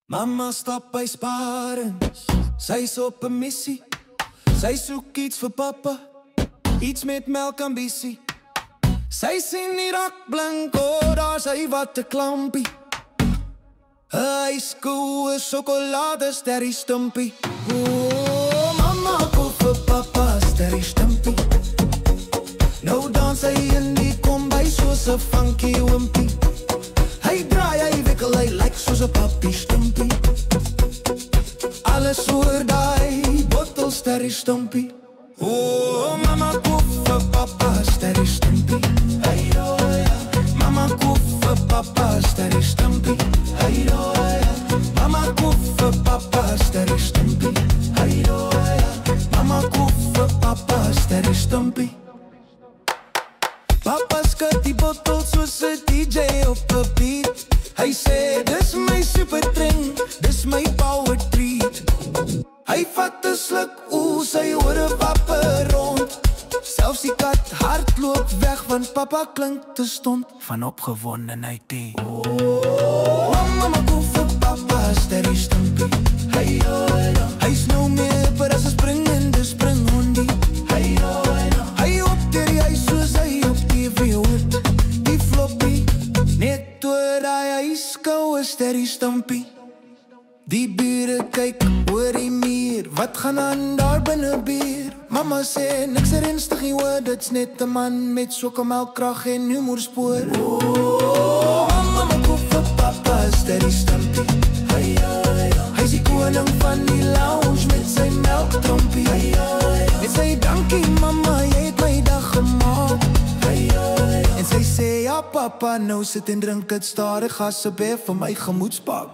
Mama stap by Sparings, sy's op 'n missie. Sy soek iets vir pappa, iets met melkambisie. Sy sien die rak blink, oh, daar sy wat 'n klampie. Hy skoe sjokolade sterrie stumpie. Oh, mama koop vir pappa sterrie stumpie. Nou dans hy in die kombuis soos 'n funky wimpie. Hy draai, hy wikkel, hy lyk soos 'n papi stumpie. Alles oor daai bottel sterrie stumpie. Oh, mama koop vir pappa sterrie stumpie. Hey, oh, ja. Mama koop vir pappa sterrie stumpie. Hey, oh, ja. Mama koop vir pappa sterrie stumpie. Hey, oh, ja. Mama koop vir pappa sterrie stumpie. Papa skud die bottel soos 'n DJ op 'n beat. Hy sê, dis my super drink, dis my power treat. Hy vat 'n sluk, sy ore wapper rond. Selfs die kat hardloop weg, want papa klink te stond van opgewondenheid. Oh, mama koop vir papa sterrie stumpie. Hey, oh, ja. Hy's nou meer per as 'n springende springhondie. Hey, oh, ja. Hy op die huis soos hy op TV hoort. Die floppy, net oor hy ijskoue sterrie stumpie. Die bure kyk oor die muur, wat gaan aan daar binne bier? Mama sê, niks ernstig nie hoor, dit's net 'n man met soeke melkkrag en humorspoor. Oh, mama koop vir papa sterrie stumpie. Hey, hy's die koning van die lounge met sy melktrompie. Hey, en sy dankie mama, jy het my dag gemaak. Hey, en sy sê, ja papa, nou sit en drink het stadig, asseblief vir my gemoedspak.